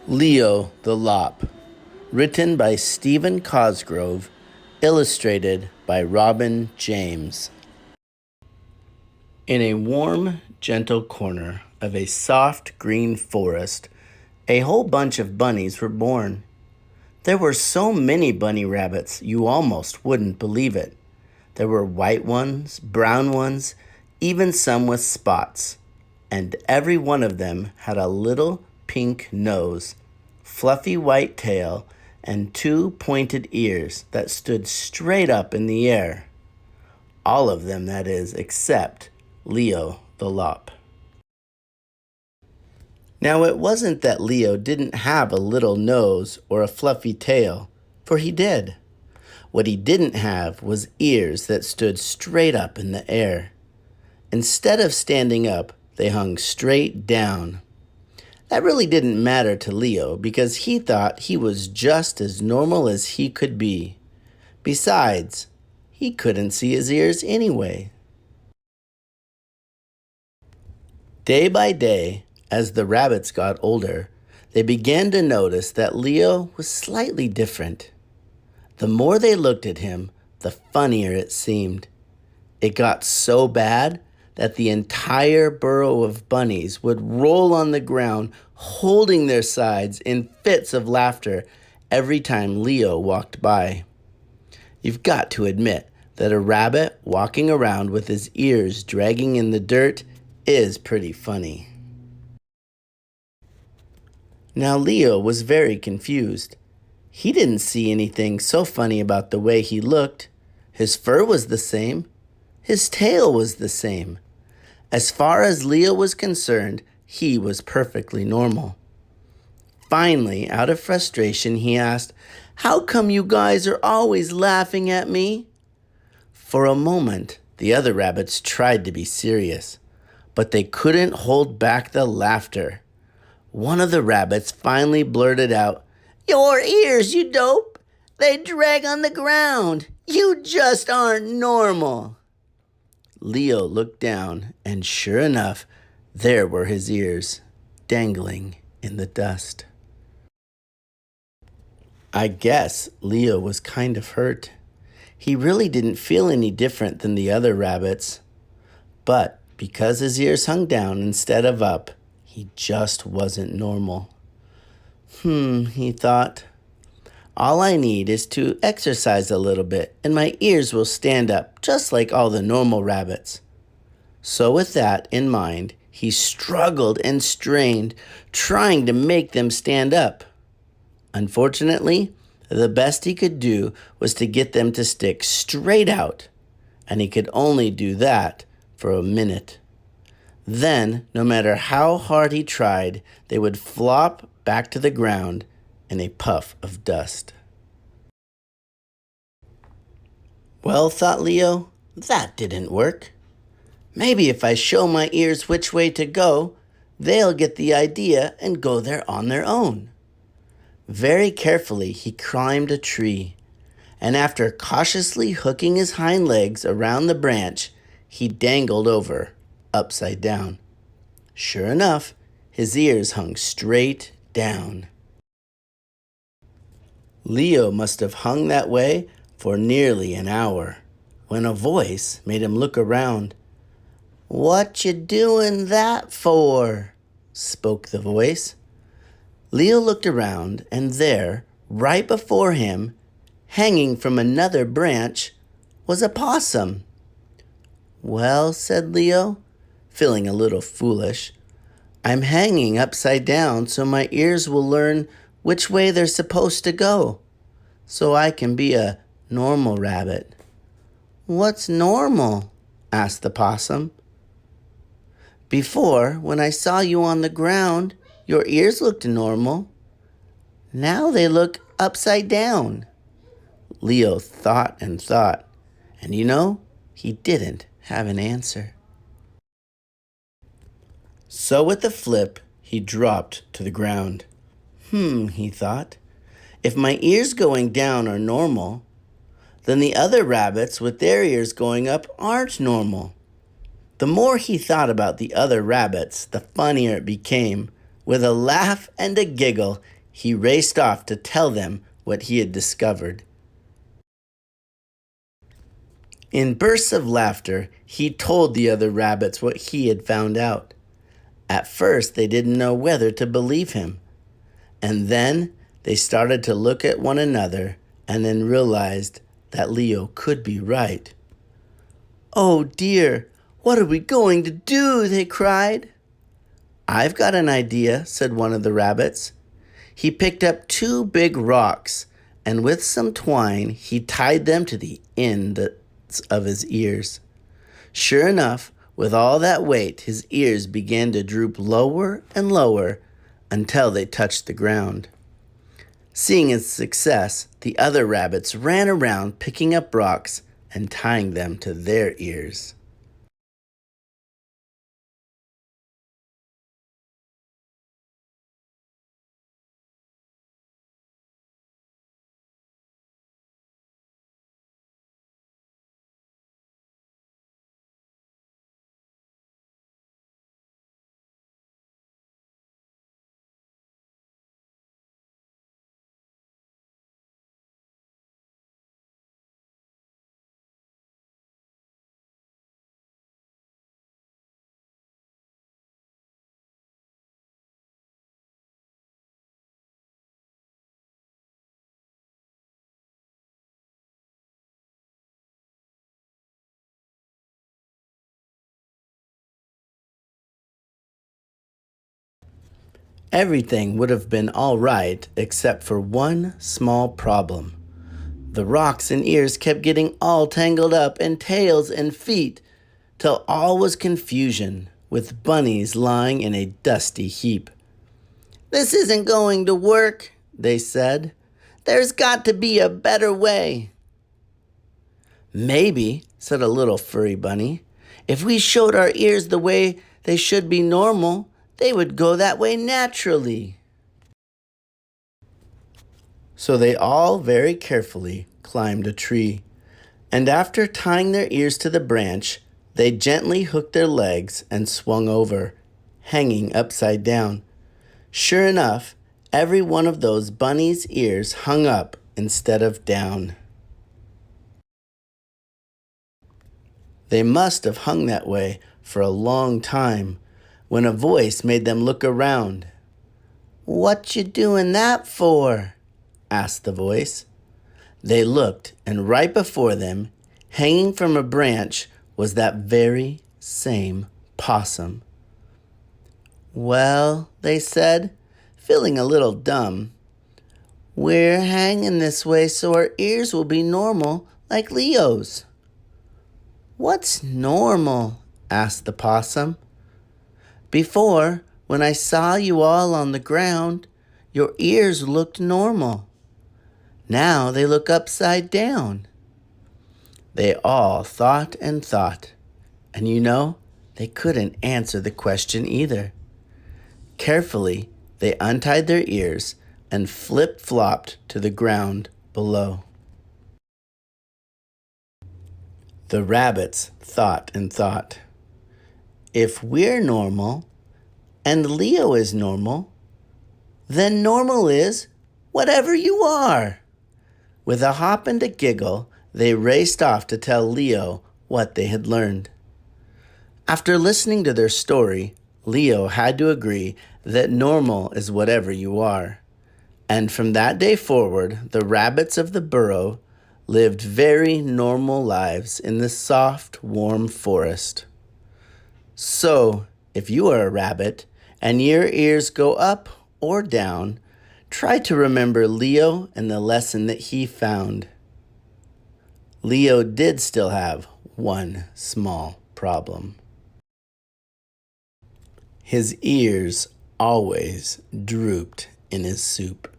Leo the Lop, written by Stephen Cosgrove, illustrated by Robin James. In a warm, gentle corner of a soft green forest, a whole bunch of bunnies were born. There were so many bunny rabbits you almost wouldn't believe it. There were white ones, brown ones, even some with spots. And every one of them had a little pink nose, fluffy white tail, and two pointed ears that stood straight up in the air. All of them, that is, except Leo the Lop. Now, it wasn't that Leo didn't have a little nose or a fluffy tail, for he did. What he didn't have was ears that stood straight up in the air. Instead of standing up, they hung straight down. That really didn't matter to Leo because he thought he was just as normal as he could be. Besides, he couldn't see his ears anyway. Day by day, as the rabbits got older, they began to notice that Leo was slightly different. The more they looked at him, the funnier it seemed. It got so bad that the entire burrow of bunnies would roll on the ground, holding their sides in fits of laughter every time Leo walked by. You've got to admit that a rabbit walking around with his ears dragging in the dirt is pretty funny. Now Leo was very confused. He didn't see anything so funny about the way he looked. His fur was the same. His tail was the same. As far as Leo was concerned, he was perfectly normal. Finally, out of frustration, he asked, "How come you guys are always laughing at me?" For a moment, the other rabbits tried to be serious, but they couldn't hold back the laughter. One of the rabbits finally blurted out, "Your ears, you dope! They drag on the ground! You just aren't normal!" Leo looked down, and sure enough, there were his ears, dangling in the dust. I guess Leo was kind of hurt. He really didn't feel any different than the other rabbits. But because his ears hung down instead of up, he just wasn't normal. He thought. All I need is to exercise a little bit, and my ears will stand up, just like all the normal rabbits. So with that in mind, he struggled and strained, trying to make them stand up. Unfortunately, the best he could do was to get them to stick straight out, and he could only do that for a minute. Then, no matter how hard he tried, they would flop back to the ground in a puff of dust. Well, thought Leo, that didn't work. Maybe if I show my ears which way to go, they'll get the idea and go there on their own. Very carefully, he climbed a tree, and after cautiously hooking his hind legs around the branch, he dangled over, upside down. Sure enough, his ears hung straight down. Leo must have hung that way for nearly an hour when a voice made him look around. "What you doing that for?" spoke the voice. Leo looked around, and there, right before him, hanging from another branch, was a possum. "Well," said Leo, feeling a little foolish, "I'm hanging upside down so my ears will learn which way they're supposed to go, so I can be a normal rabbit." "What's normal?" asked the possum. "Before, when I saw you on the ground, your ears looked normal. Now they look upside down." Leo thought, and he didn't have an answer. So with a flip, he dropped to the ground. He thought, if my ears going down are normal, then the other rabbits with their ears going up aren't normal. The more he thought about the other rabbits, the funnier it became, With a laugh and a giggle, he raced off to tell them what he had discovered. In bursts of laughter, he told the other rabbits what he had found out. At first, they didn't know whether to believe him. And then they started to look at one another and then realized that Leo could be right. "Oh dear, what are we going to do?" they cried. "I've got an idea," said one of the rabbits. He picked up 2 big rocks, and with some twine, he tied them to the ends of his ears. Sure enough, with all that weight, his ears began to droop lower and lower until they touched the ground. Seeing his success, the other rabbits ran around picking up rocks and tying them to their ears. Everything would have been all right except for one small problem. The rocks and ears kept getting all tangled up in tails and feet, till all was confusion, with bunnies lying in a dusty heap. "This isn't going to work," they said. "There's got to be a better way." "Maybe," said a little furry bunny, "if we showed our ears the way they should be normal, they would go that way naturally." So they all very carefully climbed a tree, and after tying their ears to the branch, they gently hooked their legs and swung over, hanging upside down. Sure enough, every one of those bunnies' ears hung up instead of down. They must have hung that way for a long time when a voice made them look around. "What you doing that for?" asked the voice. They looked, and right before them, hanging from a branch, was that very same possum. "Well," they said, feeling a little dumb, "we're hanging this way so our ears will be normal like Leo's." "What's normal?" asked the possum. "Before, when I saw you all on the ground, your ears looked normal. Now they look upside down." They all thought and thought, and they couldn't answer the question either. Carefully, they untied their ears and flip-flopped to the ground below. The rabbits thought and thought. If we're normal, and Leo is normal, then normal is whatever you are. With a hop and a giggle, they raced off to tell Leo what they had learned. After listening to their story, Leo had to agree that normal is whatever you are. And from that day forward, the rabbits of the burrow lived very normal lives in the soft, warm forest. So, if you are a rabbit and your ears go up or down, try to remember Leo and the lesson that he found. Leo did still have one small problem. His ears always drooped in his soup.